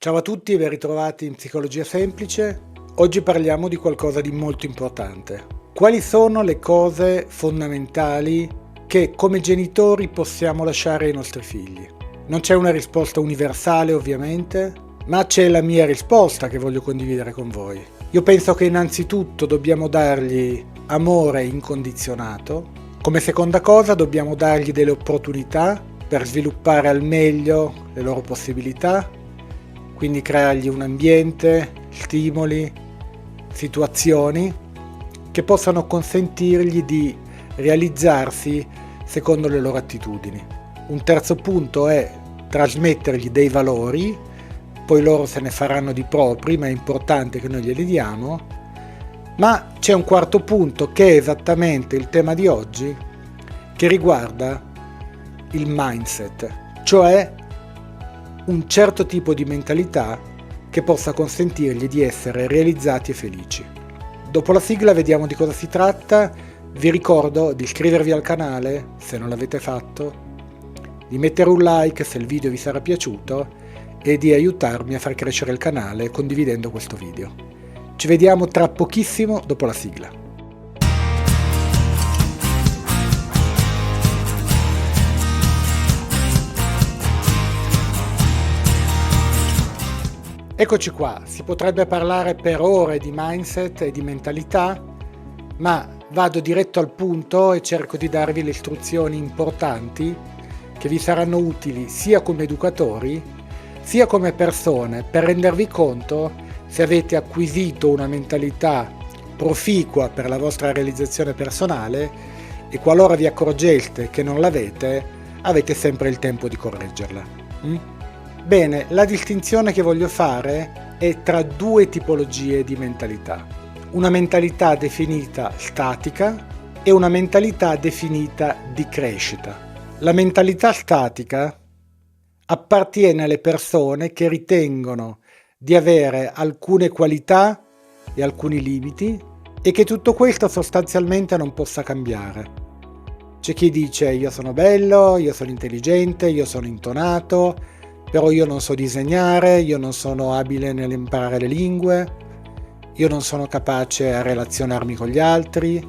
Ciao a tutti e ben ritrovati in Psicologia Semplice. Oggi parliamo di qualcosa di molto importante. Quali sono le cose fondamentali che come genitori possiamo lasciare ai nostri figli? Non c'è una risposta universale ovviamente, ma c'è la mia risposta che voglio condividere con voi. Io penso che innanzitutto dobbiamo dargli amore incondizionato. Come seconda cosa dobbiamo dargli delle opportunità per sviluppare al meglio le loro possibilità. Quindi creargli un ambiente, stimoli, situazioni che possano consentirgli di realizzarsi secondo le loro attitudini. Un terzo punto è trasmettergli dei valori, poi loro se ne faranno di propri, ma è importante che noi glieli diamo. Ma c'è un quarto punto che è esattamente il tema di oggi, che riguarda il mindset, cioè un certo tipo di mentalità che possa consentirgli di essere realizzati e felici. Dopo la sigla vediamo di cosa si tratta. Vi ricordo di iscrivervi al canale se non l'avete fatto, di mettere un like se il video vi sarà piaciuto e di aiutarmi a far crescere il canale condividendo questo video. Ci vediamo tra pochissimo dopo la sigla. Eccoci qua, si potrebbe parlare per ore di mindset e di mentalità, ma vado diretto al punto e cerco di darvi le istruzioni importanti che vi saranno utili sia come educatori, sia come persone, per rendervi conto se avete acquisito una mentalità proficua per la vostra realizzazione personale e qualora vi accorgeste che non l'avete, avete sempre il tempo di correggerla. Bene, la distinzione che voglio fare è tra due tipologie di mentalità. Una mentalità definita statica e una mentalità definita di crescita. La mentalità statica appartiene alle persone che ritengono di avere alcune qualità e alcuni limiti e che tutto questo sostanzialmente non possa cambiare. C'è chi dice io sono bello, io sono intelligente, io sono intonato, però io non so disegnare, io non sono abile nell'imparare le lingue, io non sono capace a relazionarmi con gli altri,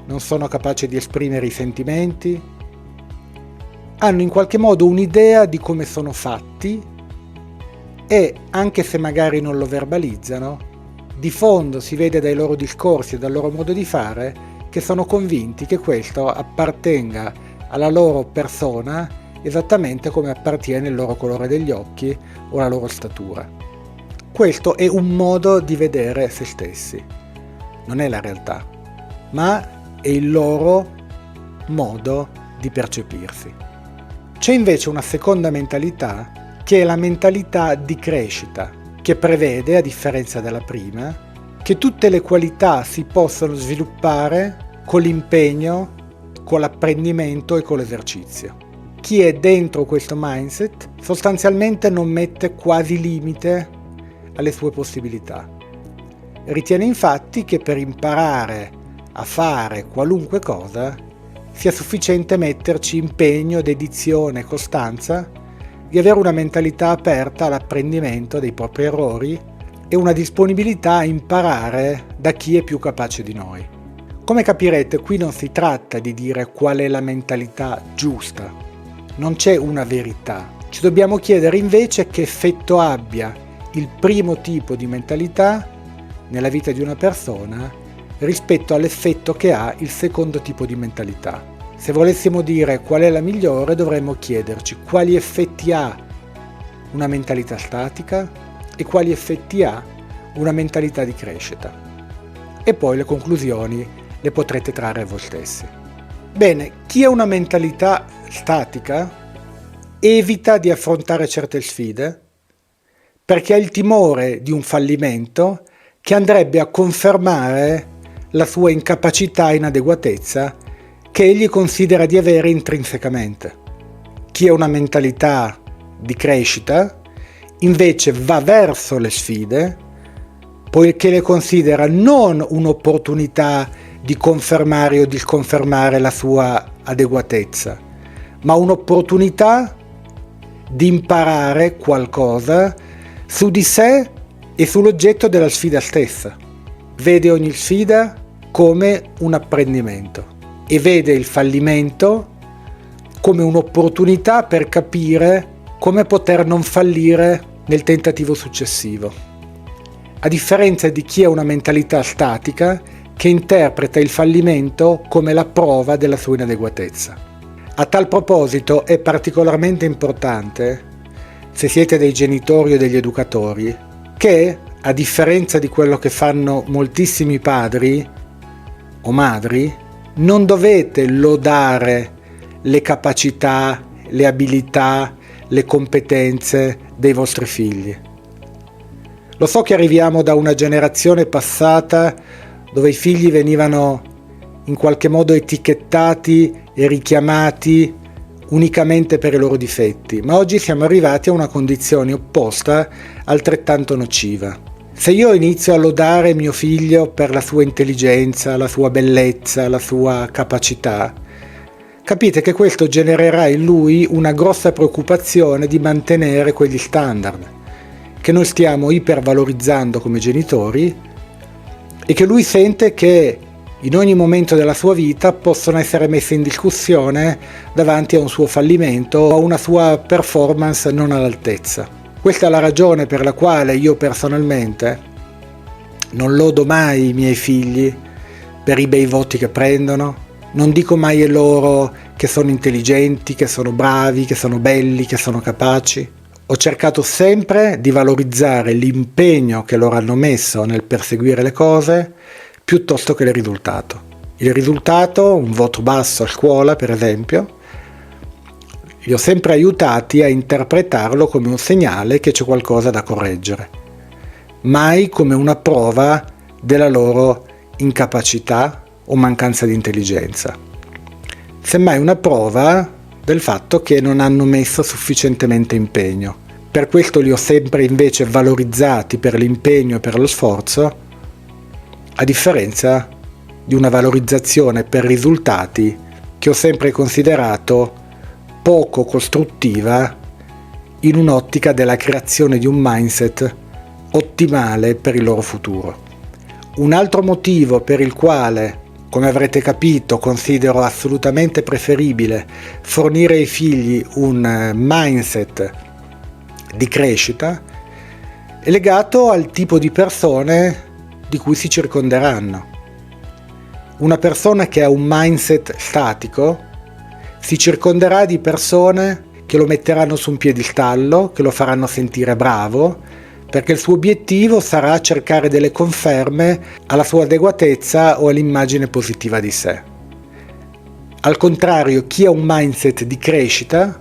non sono capace di esprimere i sentimenti. Hanno in qualche modo un'idea di come sono fatti e, anche se magari non lo verbalizzano, di fondo si vede dai loro discorsi e dal loro modo di fare che sono convinti che questo appartenga alla loro persona esattamente come appartiene il loro colore degli occhi o la loro statura. Questo è un modo di vedere se stessi, non è la realtà, ma è il loro modo di percepirsi. C'è invece una seconda mentalità che è la mentalità di crescita, che prevede, a differenza della prima, che tutte le qualità si possono sviluppare con l'impegno, con l'apprendimento e con l'esercizio. Chi è dentro questo mindset sostanzialmente non mette quasi limite alle sue possibilità. Ritiene infatti che per imparare a fare qualunque cosa sia sufficiente metterci impegno, dedizione e costanza, di avere una mentalità aperta all'apprendimento dei propri errori e una disponibilità a imparare da chi è più capace di noi. Come capirete, qui non si tratta di dire qual è la mentalità giusta. Non c'è una verità. Ci dobbiamo chiedere invece che effetto abbia il primo tipo di mentalità nella vita di una persona rispetto all'effetto che ha il secondo tipo di mentalità. Se volessimo dire qual è la migliore, dovremmo chiederci quali effetti ha una mentalità statica e quali effetti ha una mentalità di crescita. E poi le conclusioni le potrete trarre voi stessi. Bene, chi ha una mentalità statica evita di affrontare certe sfide perché ha il timore di un fallimento che andrebbe a confermare la sua incapacità e inadeguatezza che egli considera di avere intrinsecamente. Chi ha una mentalità di crescita invece va verso le sfide poiché le considera non un'opportunità di confermare o di sconfermare la sua adeguatezza, ma un'opportunità di imparare qualcosa su di sé e sull'oggetto della sfida stessa. Vede ogni sfida come un apprendimento e vede il fallimento come un'opportunità per capire come poter non fallire nel tentativo successivo. A differenza di chi ha una mentalità statica che interpreta il fallimento come la prova della sua inadeguatezza. A tal proposito è particolarmente importante, se siete dei genitori o degli educatori, che, a differenza di quello che fanno moltissimi padri o madri, non dovete lodare le capacità, le abilità, le competenze dei vostri figli. Lo so che arriviamo da una generazione passata dove i figli venivano in qualche modo etichettati e richiamati unicamente per i loro difetti, ma oggi siamo arrivati a una condizione opposta altrettanto nociva. Se io inizio a lodare mio figlio per la sua intelligenza, la sua bellezza, la sua capacità, capite che questo genererà in lui una grossa preoccupazione di mantenere quegli standard che noi stiamo ipervalorizzando come genitori e che lui sente che in ogni momento della sua vita possono essere messe in discussione davanti a un suo fallimento o a una sua performance non all'altezza. Questa è la ragione per la quale io personalmente non lodo mai i miei figli per i bei voti che prendono, non dico mai a loro che sono intelligenti, che sono bravi, che sono belli, che sono capaci. Ho cercato sempre di valorizzare l'impegno che loro hanno messo nel perseguire le cose piuttosto che il risultato. Il risultato, un voto basso a scuola per esempio, li ho sempre aiutati a interpretarlo come un segnale che c'è qualcosa da correggere, mai come una prova della loro incapacità o mancanza di intelligenza, semmai una prova del fatto che non hanno messo sufficientemente impegno. Per questo li ho sempre invece valorizzati per l'impegno e per lo sforzo, a differenza di una valorizzazione per risultati che ho sempre considerato poco costruttiva in un'ottica della creazione di un mindset ottimale per il loro futuro. Un altro motivo per il quale, come avrete capito, considero assolutamente preferibile fornire ai figli un mindset di crescita è legato al tipo di persone di cui si circonderanno. Una persona che ha un mindset statico si circonderà di persone che lo metteranno su un piedistallo, che lo faranno sentire bravo, perché il suo obiettivo sarà cercare delle conferme alla sua adeguatezza o all'immagine positiva di sé. Al contrario, chi ha un mindset di crescita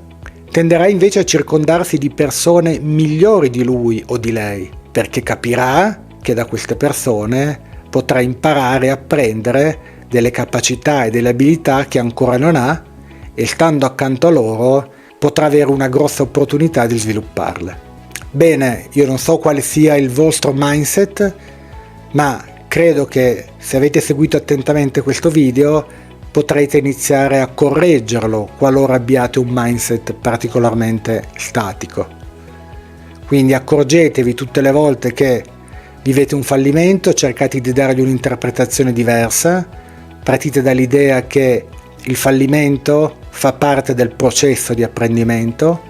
tenderà invece a circondarsi di persone migliori di lui o di lei, perché capirà che da queste persone potrà imparare a apprendere delle capacità e delle abilità che ancora non ha e stando accanto a loro potrà avere una grossa opportunità di svilupparle. Bene, io non so quale sia il vostro mindset, ma credo che se avete seguito attentamente questo video potrete iniziare a correggerlo qualora abbiate un mindset particolarmente statico. Quindi accorgetevi tutte le volte che vivete un fallimento, cercate di dargli un'interpretazione diversa, partite dall'idea che il fallimento fa parte del processo di apprendimento,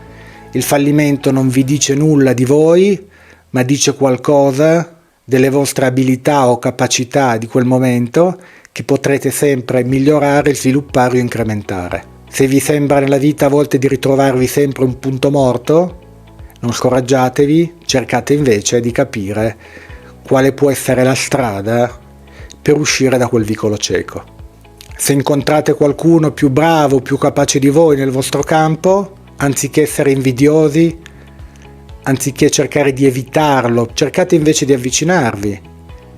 il fallimento non vi dice nulla di voi, ma dice qualcosa delle vostre abilità o capacità di quel momento che potrete sempre migliorare, sviluppare o incrementare. Se vi sembra nella vita a volte di ritrovarvi sempre un punto morto, non scoraggiatevi, cercate invece di capire quale può essere la strada per uscire da quel vicolo cieco. Se incontrate qualcuno più bravo, più capace di voi nel vostro campo, anziché essere invidiosi, anziché cercare di evitarlo, cercate invece di avvicinarvi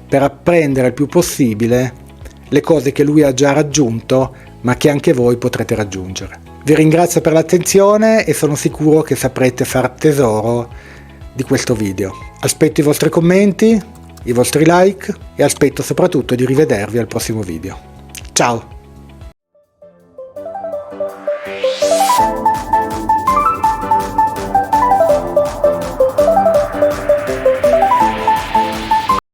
per apprendere il più possibile le cose che lui ha già raggiunto, ma che anche voi potrete raggiungere. Vi ringrazio per l'attenzione e sono sicuro che saprete far tesoro di questo video. Aspetto i vostri commenti, i vostri like e aspetto soprattutto di rivedervi al prossimo video. Ciao!